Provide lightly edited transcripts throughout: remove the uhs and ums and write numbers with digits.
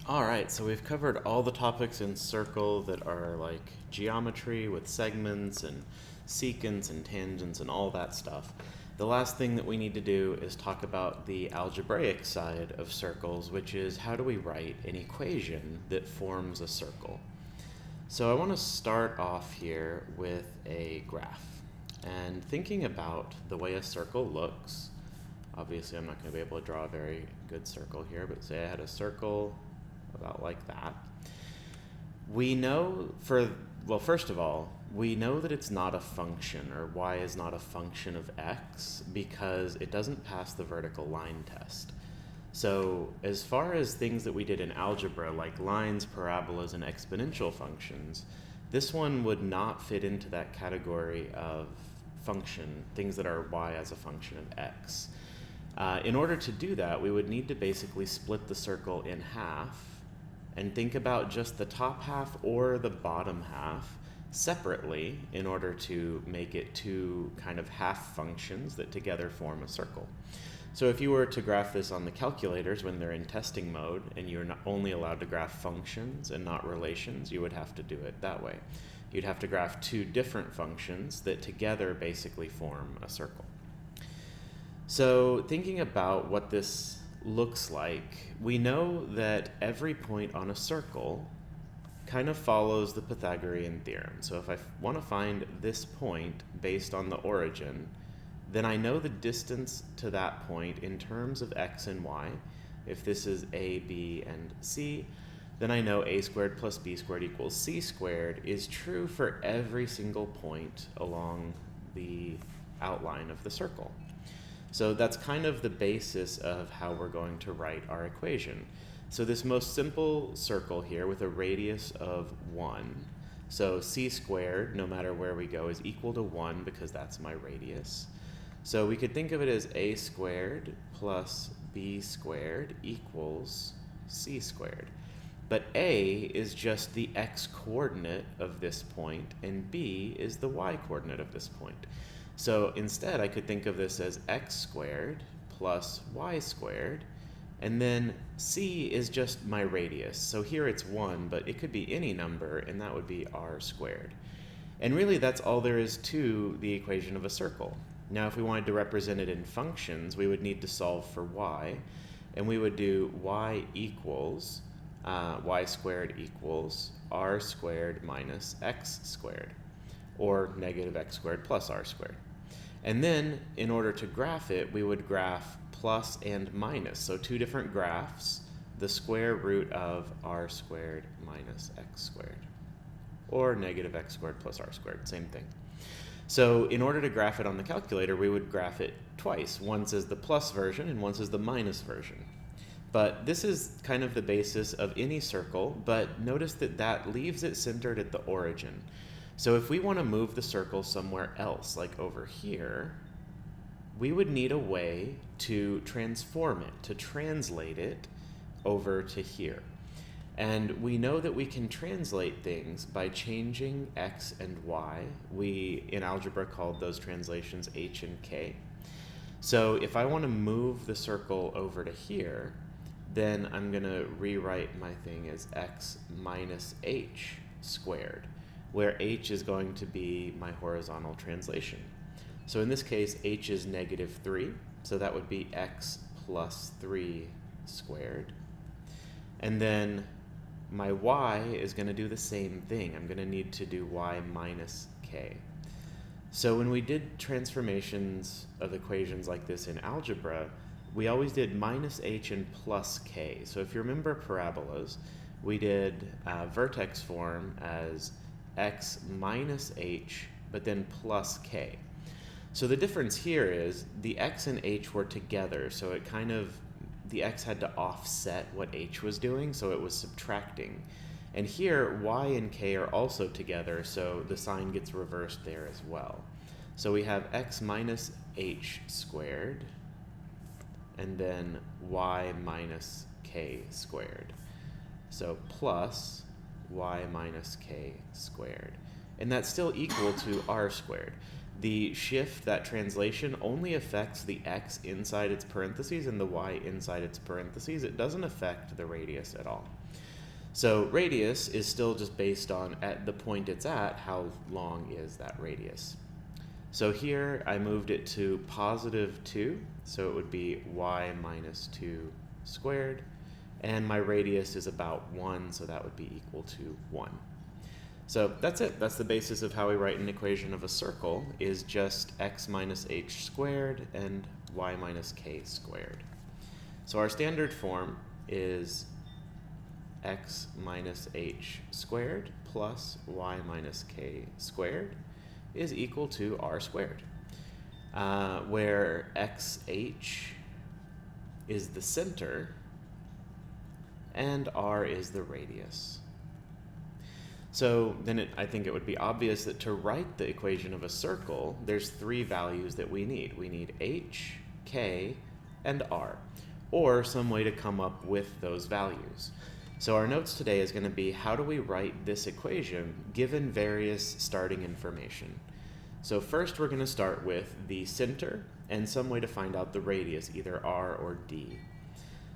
All right, so we've covered all the topics in Circle that are like geometry with segments and secants and tangents and all that stuff. The last thing that we need to do is talk about the algebraic side of circles, which is how do we write an equation that forms a circle. So I want to start off here with a graph. And thinking about the way a circle looks, obviously I'm not going to be able to draw a very good circle here, but say I had a circle about like that. We know first of all, we know that it's not a function, or y is not a function of x, because it doesn't pass the vertical line test. So as far as things that we did in algebra, like lines, parabolas, and exponential functions, this one would not fit into that category of function, things that are y as a function of x. In order to do that, we would need to basically split the circle in half and think about just the top half or the bottom half separately in order to make it two kind of half functions that together form a circle. So if you were to graph this on the calculators when they're in testing mode and you're not only allowed to graph functions and not relations, you would have to do it that way. You'd have to graph two different functions that together basically form a circle. So thinking about what this looks like, we know that every point on a circle kind of follows the Pythagorean theorem. So if I want to find this point based on the origin, then I know the distance to that point in terms of x and y. If this is a, b, and c, then I know a squared plus b squared equals c squared is true for every single point along the outline of the circle. So that's kind of the basis of how we're going to write our equation. So this most simple circle here with a radius of 1, so c squared, no matter where we go, is equal to 1 because that's my radius. So we could think of it as a squared plus b squared equals c squared. But a is just the x-coordinate of this point, and b is the y-coordinate of this point. So instead, I could think of this as x squared plus y squared, and then c is just my radius. So here it's 1, but it could be any number, and that would be r squared. And really, that's all there is to the equation of a circle. Now, if we wanted to represent it in functions, we would need to solve for y, and we would do y equals y squared equals r squared minus x squared, or negative x squared plus r squared. And then, in order to graph it, we would graph plus and minus. So two different graphs, the square root of r squared minus x squared, or negative x squared plus r squared, same thing. So in order to graph it on the calculator, we would graph it twice. Once as the plus version and once as the minus version. But this is kind of the basis of any circle, but notice that that leaves it centered at the origin. So if we want to move the circle somewhere else, like over here, we would need a way to transform it, to translate it over to here. And we know that we can translate things by changing x and y. We, in algebra, called those translations h and k. So if I want to move the circle over to here, then I'm going to rewrite my thing as x minus h squared, where h is going to be my horizontal translation. So in this case, h is negative 3, so that would be x plus 3 squared. And then my y is going to do the same thing. I'm going to need to do y minus k. So when we did transformations of equations like this in algebra, we always did minus h and plus k. So if you remember parabolas, we did vertex form as x minus h, but then plus k. So the difference here is the x and h were together, so it kind of, the x had to offset what h was doing, so it was subtracting. And here, y and k are also together, so the sign gets reversed there as well. So we have x minus h squared, and then y minus k squared. So plus y minus k squared. And that's still equal to r squared. the shift, that translation, only affects the x inside its parentheses and the y inside its parentheses. It doesn't affect the radius at all. So radius is still just based on, at the point it's at, how long is that radius. So here I moved it to positive 2, so it would be y minus 2 squared, and my radius is about 1, so that would be equal to 1. So that's it. That's the basis of how we write an equation of a circle, is just x minus h squared and y minus k squared. So our standard form is x minus h squared plus y minus k squared is equal to r squared, where xh is the center and r is the radius. So then I think it would be obvious that to write the equation of a circle, there's 3 values that we need. We need h, k, and r, or some way to come up with those values. So our notes today is going to be, how do we write this equation given various starting information? So first we're going to start with the center and some way to find out the radius, either r or d.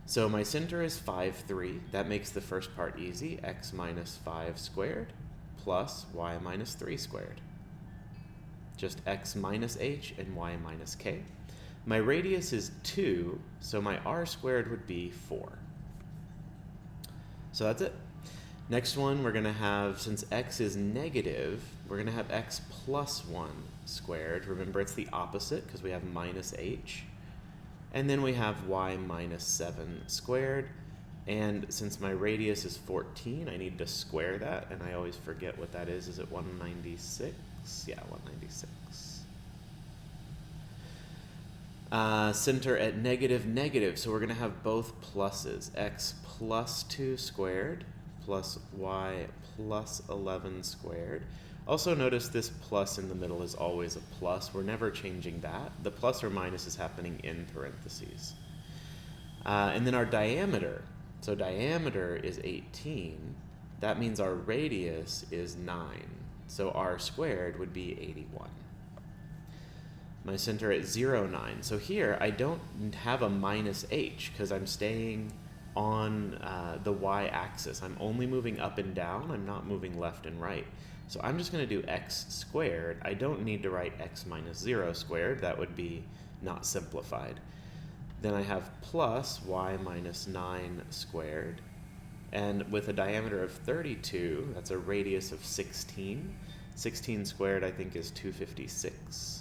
So my center is 5, 3. That makes the first part easy. X minus 5 squared plus y minus 3 squared. Just x minus h and y minus k. My radius is 2, so my r squared would be 4. So that's it. Next one, we're going to have, since x is negative, we're going to have x plus 1 squared. Remember, it's the opposite because we have minus h. And then we have y minus 7 squared. And since my radius is 14, I need to square that. And I always forget what that is. Is it 196? Yeah, 196. Center at negative, negative. So we're going to have both pluses. X plus 2 squared plus y plus 11 squared. Also notice this plus in the middle is always a plus. We're never changing that. The plus or minus is happening in parentheses. And then our diameter. So diameter is 18. That means our radius is 9. So r squared would be 81. My center at 0, 9. So here I don't have a minus h because I'm staying on the y-axis. I'm only moving up and down. I'm not moving left and right. So I'm just going to do x squared. I don't need to write x minus 0 squared. That would be not simplified. Then I have plus y minus 9 squared. And with a diameter of 32, that's a radius of 16. 16 squared, I think, is 256.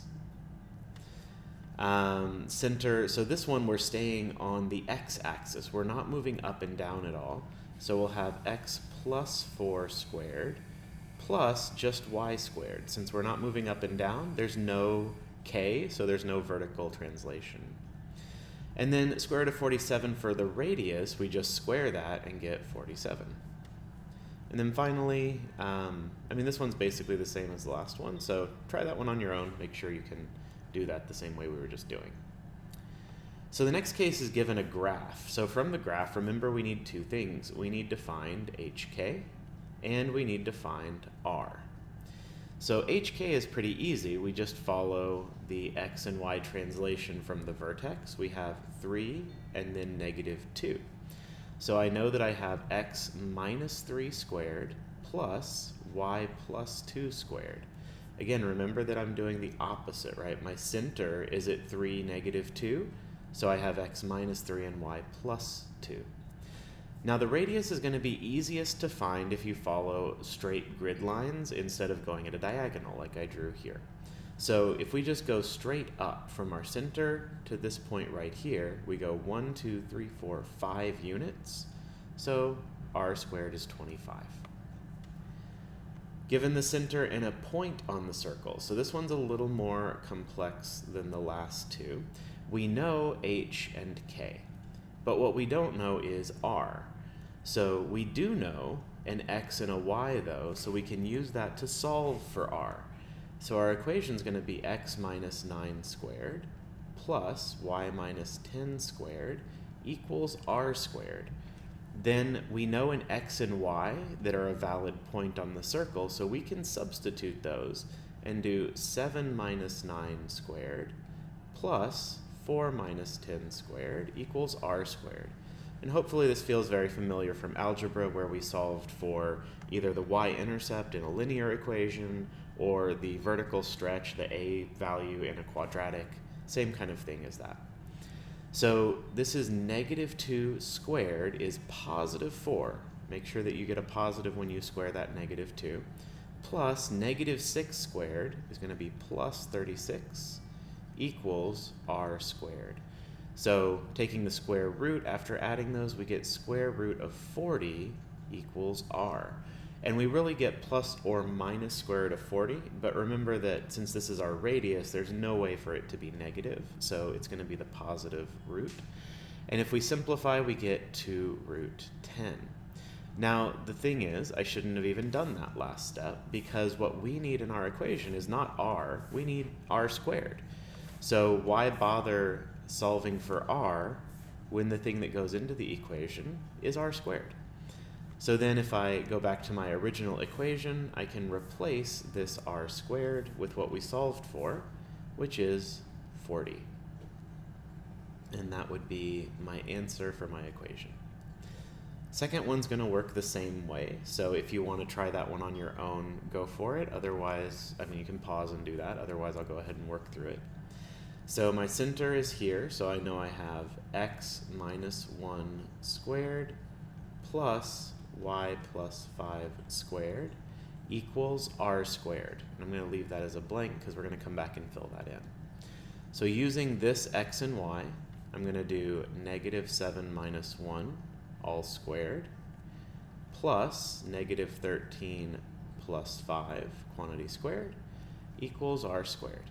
Center, so this one we're staying on the x-axis. We're not moving up and down at all. So we'll have x plus 4 squared plus just y squared. Since we're not moving up and down, there's no k, so there's no vertical translation. And then square root of 47 for the radius, we just square that and get 47. And then finally, this one's basically the same as the last one, so try that one on your own. Make sure you can do that the same way we were just doing. So the next case is given a graph. So from the graph, remember we need 2 things. We need to find hk, and we need to find r. So hk is pretty easy. We just follow the x and y translation from the vertex. We have 3 and then negative 2. So I know that I have x minus 3 squared plus y plus 2 squared. Again, remember that I'm doing the opposite, right? My center is at 3, negative 2, so I have x minus 3 and y plus 2. Now the radius is going to be easiest to find if you follow straight grid lines instead of going at a diagonal like I drew here. So if we just go straight up from our center to this point right here, we go 1, 2, 3, 4, 5 units. So r squared is 25. Given the center and a point on the circle, so this one's a little more complex than the last 2, we know h and k. But what we don't know is r. So we do know an x and a y though, so we can use that to solve for r. So our equation is going to be x minus 9 squared plus y minus 10 squared equals r squared. Then we know an x and y that are a valid point on the circle, so we can substitute those and do 7 minus 9 squared plus 4 minus 10 squared equals r squared. And hopefully this feels very familiar from algebra, where we solved for either the y-intercept in a linear equation or the vertical stretch, the a value in a quadratic, same kind of thing as that. So this is negative 2 squared is positive 4. Make sure that you get a positive when you square that negative 2. Plus negative 6 squared is going to be plus 36 equals r squared. So taking the square root after adding those, we get square root of 40 equals r. And we really get plus or minus square root of 40, but remember that since this is our radius, there's no way for it to be negative, so it's going to be the positive root. And if we simplify, we get 2 root 10. Now, the thing is, I shouldn't have even done that last step, because what we need in our equation is not r, we need r squared. So why bother solving for r when the thing that goes into the equation is r squared? So then if I go back to my original equation, I can replace this r squared with what we solved for, which is 40. And that would be my answer for my equation. Second one's going to work the same way, so if you want to try that one on your own, go for it. Otherwise, you can pause and do that. Otherwise, I'll go ahead and work through it. So my center is here, so I know I have x minus 1 squared plus y plus 5 squared equals r squared. And I'm going to leave that as a blank because we're going to come back and fill that in. So using this x and y, I'm going to do negative 7 minus 1 all squared plus negative 13 plus 5 quantity squared equals r squared.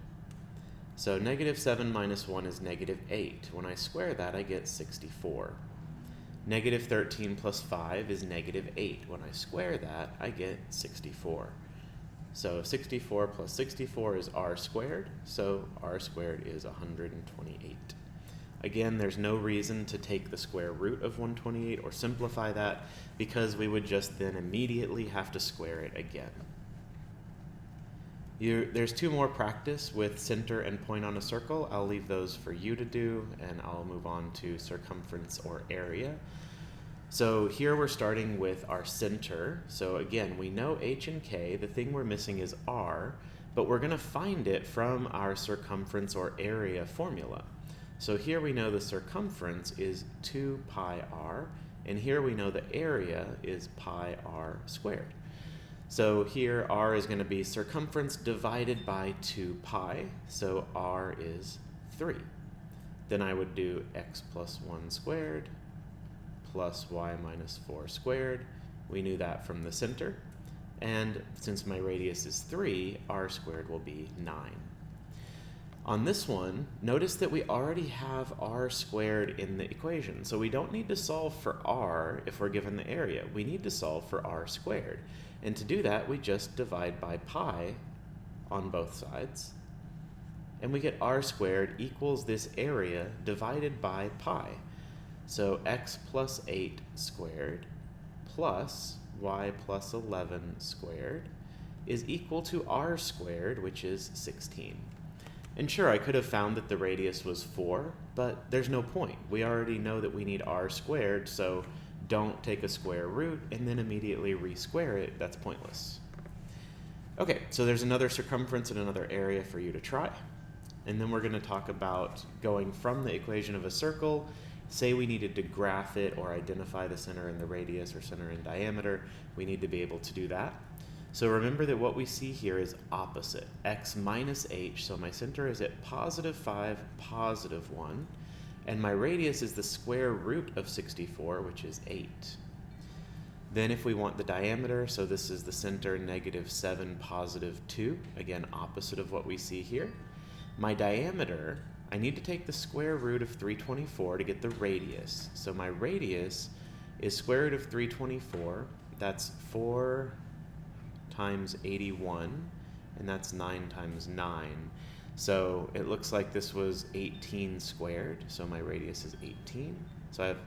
So negative 7 minus 1 is negative 8. When I square that, I get 64. Negative 13 plus 5 is negative 8. When I square that, I get 64. So 64 plus 64 is r squared, so r squared is 128. Again, there's no reason to take the square root of 128 or simplify that, because we would just then immediately have to square it again. There's 2 more practice with center and point on a circle. I'll leave those for you to do, and I'll move on to circumference or area. So here we're starting with our center. So again, we know h and k. The thing we're missing is r, but we're going to find it from our circumference or area formula. So here we know the circumference is 2 pi r, and here we know the area is pi r squared. So here r is going to be circumference divided by 2 pi, so r is 3. Then I would do x plus 1 squared plus y minus 4 squared. We knew that from the center. And since my radius is 3, r squared will be 9. On this one, notice that we already have r squared in the equation, so we don't need to solve for r if we're given the area. We need to solve for r squared. And to do that, we just divide by pi on both sides, and we get r squared equals this area divided by pi. So x plus 8 squared plus y plus 11 squared is equal to r squared, which is 16. And sure, I could have found that the radius was 4, but there's no point. We already know that we need r squared, so don't take a square root and then immediately re-square it. That's pointless. Okay, so there's another circumference and another area for you to try. And then we're going to talk about going from the equation of a circle. Say we needed to graph it or identify the center and the radius or center and diameter. We need to be able to do that. So remember that what we see here is opposite, x minus h, so my center is at positive 5, positive 1, and my radius is the square root of 64, which is 8. Then if we want the diameter, so this is the center, negative 7, positive 2, again opposite of what we see here. My diameter, I need to take the square root of 324 to get the radius. So my radius is square root of 324, that's 4 times 81, and that's 9 times 9. So it looks like this was 18 squared, so my radius is 18. So I have,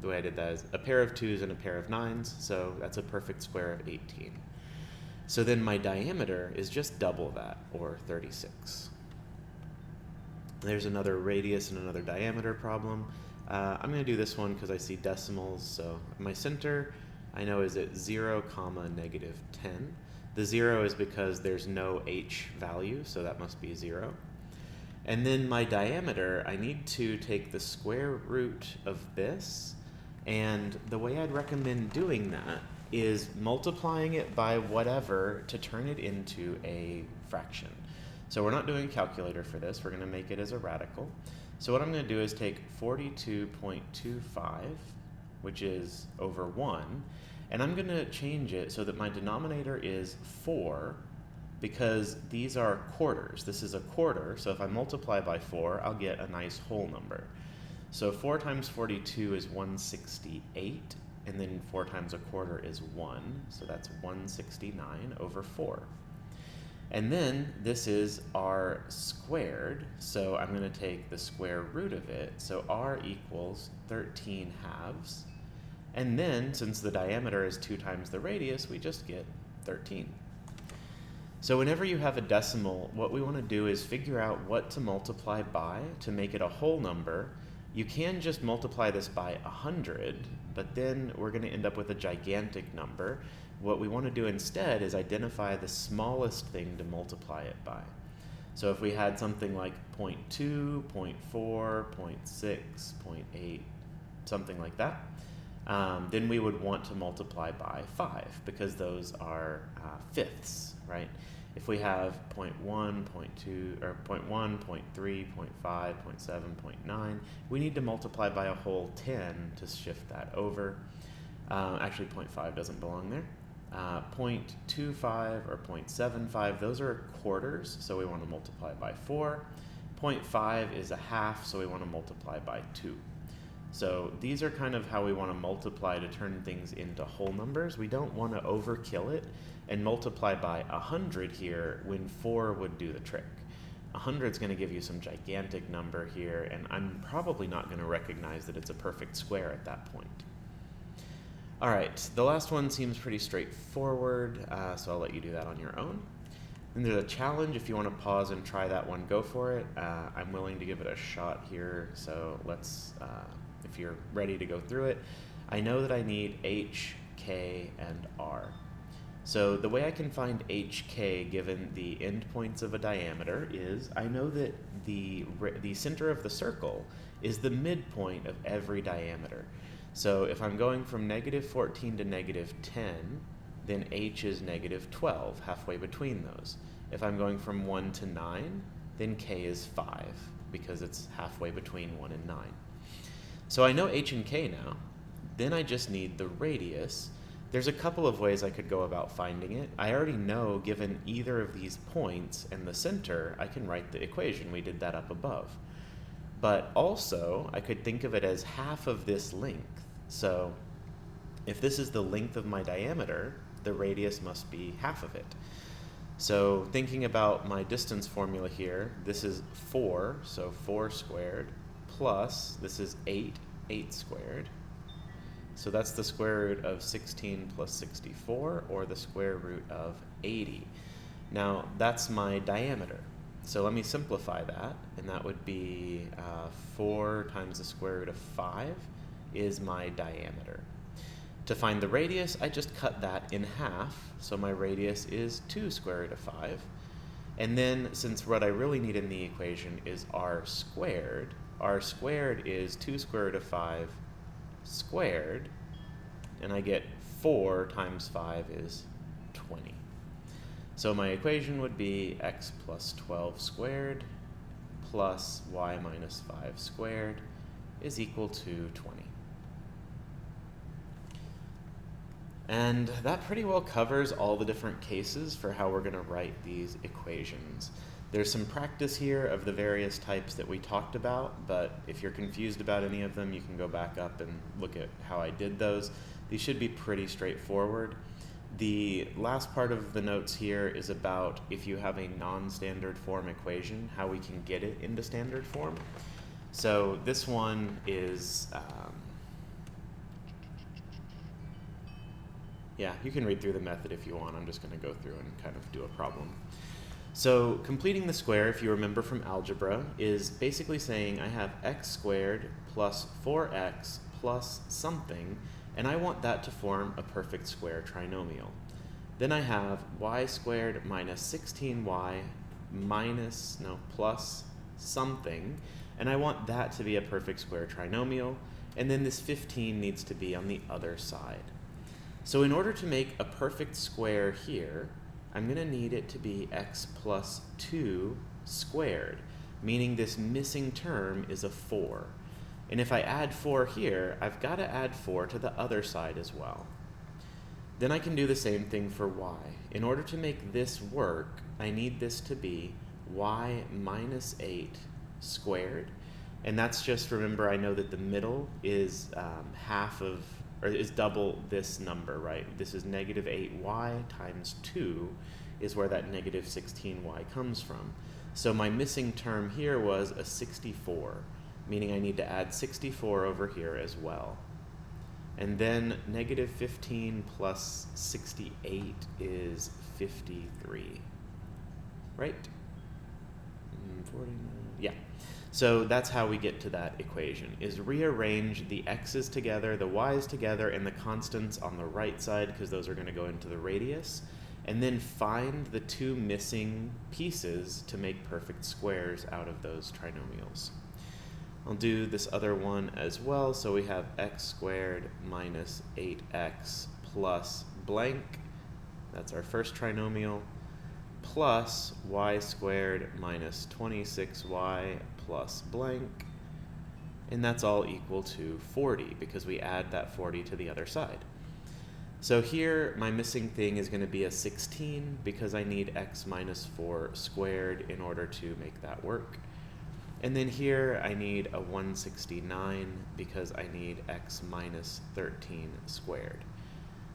the way I did that is a pair of 2's and a pair of 9's, so that's a perfect square of 18. So then my diameter is just double that, or 36. There's another radius and another diameter problem. I'm going to do this one because I see decimals. So my center, I know, is at 0, negative 10. The 0 is because there's no h value, so that must be 0. And then my diameter, I need to take the square root of this, and the way I'd recommend doing that is multiplying it by whatever to turn it into a fraction. So we're not doing a calculator for this, we're going to make it as a radical. So what I'm going to do is take 42.25, which is over 1, and I'm going to change it so that my denominator is 4, because these are quarters. This is a quarter, so if I multiply by 4, I'll get a nice whole number. So 4 times 42 is 168, and then 4 times a quarter is 1, so that's 169 over 4. And then this is r squared, so I'm going to take the square root of it, so r equals 13 halves. And then, since the diameter is 2 times the radius, we just get 13. So whenever you have a decimal, what we want to do is figure out what to multiply by to make it a whole number. You can just multiply this by 100, but then we're going to end up with a gigantic number. What we want to do instead is identify the smallest thing to multiply it by. So if we had something like 0.2, 0.4, 0.6, 0.8, something like that, then we would want to multiply by 5, because those are fifths, right? If we have 0.1, 0.2, or 0.1, 0.3, 0.5, 0.7, 0.9, we need to multiply by a whole 10 to shift that over. Actually, 0.5 doesn't belong there. 0.25 or 0.75, those are quarters, so we want to multiply by 4. 0.5 is a half, so we want to multiply by 2. So these are kind of how we want to multiply to turn things into whole numbers. We don't want to overkill it and multiply by 100 here when 4 would do the trick. 100 is going to give you some gigantic number here, and I'm probably not going to recognize that it's a perfect square at that point. All right, the last one seems pretty straightforward, so I'll let you do that on your own. And there's a challenge. If you want to pause and try that one, go for it. I'm willing to give it a shot here, so let's, if you're ready to go through it. I know that I need h, k, and r. So the way I can find hk given the endpoints of a diameter is I know that the center of the circle is the midpoint of every diameter. So if I'm going from negative 14 to negative 10, then h is negative 12, halfway between those. If I'm going from 1 to 9, then k is 5, because it's halfway between 1 and 9. So I know h and k now. Then I just need the radius. There's a couple of ways I could go about finding it. I already know, given either of these points and the center, I can write the equation. We did that up above. But also, I could think of it as half of this length. So if this is the length of my diameter, the radius must be half of it. So thinking about my distance formula here, this is 4, so 4 squared, plus this is 8 squared. So that's the square root of 16 plus 64, or the square root of 80. Now, that's my diameter. So let me simplify that, and that would be 4 times the square root of 5 is my diameter. To find the radius, I just cut that in half, so my radius is 2 square root of 5. And then, since what I really need in the equation is r squared is 2 square root of 5 squared, and I get 4 times 5 is 20. So my equation would be x plus 12 squared plus y minus 5 squared is equal to 20. And that pretty well covers all the different cases for how we're going to write these equations. There's some practice here of the various types that we talked about, but if you're confused about any of them, you can go back up and look at how I did those. These should be pretty straightforward. The last part of the notes here is about if you have a non-standard form equation, how we can get it into standard form. So this one is Yeah, you can read through the method if you want. I'm just going to go through and kind of do a problem. So completing the square, if you remember from algebra, is basically saying I have x squared plus 4x plus something, and I want that to form a perfect square trinomial. Then I have y squared minus 16y plus something, and I want that to be a perfect square trinomial, and then this 15 needs to be on the other side. So in order to make a perfect square here, I'm going to need it to be x plus 2 squared, meaning this missing term is a 4. And if I add 4 here, I've got to add 4 to the other side as well. Then I can do the same thing for y. In order to make this work, I need this to be y minus 8 squared. And that's just, remember, I know that the middle is is double this number, right? This is negative 8y times 2 is where that negative 16y comes from. So my missing term here was a 64, meaning I need to add 64 over here as well. And then negative 15 plus 68 is 53, right? 49, yeah. So that's how we get to that equation, is rearrange the x's together, the y's together, and the constants on the right side, because those are going to go into the radius, and then find the two missing pieces to make perfect squares out of those trinomials. I'll do this other one as well. So we have x squared minus 8x plus blank. That's our first trinomial. Plus y squared minus 26y plus blank. And that's all equal to 40 because we add that 40 to the other side. So here my missing thing is going to be a 16 because I need x minus 4 squared in order to make that work. And then here I need a 169 because I need x minus 13 squared.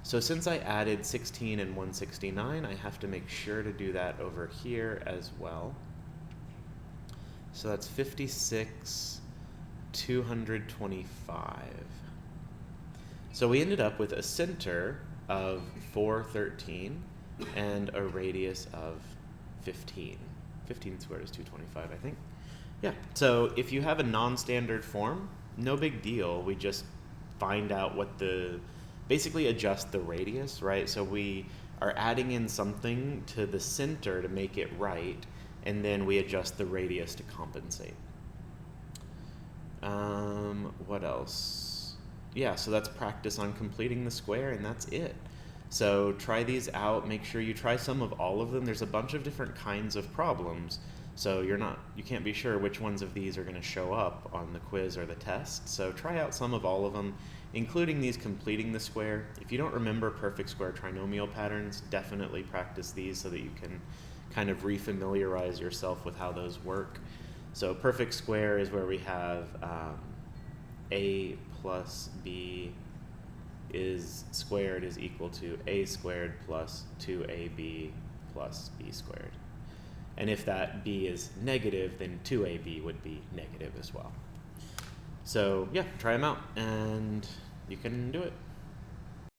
So since I added 16 and 169, I have to make sure to do that over here as well. So that's 56, 225. So we ended up with a center of 413 and a radius of 15. 15 squared is 225, I think. Yeah, so if you have a non-standard form, no big deal. We just find out what basically adjust the radius, right? So we are adding in something to the center to make it right, and then we adjust the radius to compensate. What else? Yeah, so that's practice on completing the square, and that's it. So try these out. Make sure you try some of all of them. There's a bunch of different kinds of problems. So you can't be sure which ones of these are going to show up on the quiz or the test. So try out some of all of them, including these completing the square. If you don't remember perfect square trinomial patterns, definitely practice these so that you can kind of refamiliarize yourself with how those work. So perfect square is where we have a plus b is squared is equal to a squared plus 2ab plus b squared. And if that b is negative, then 2ab would be negative as well. So yeah, try them out and you can do it.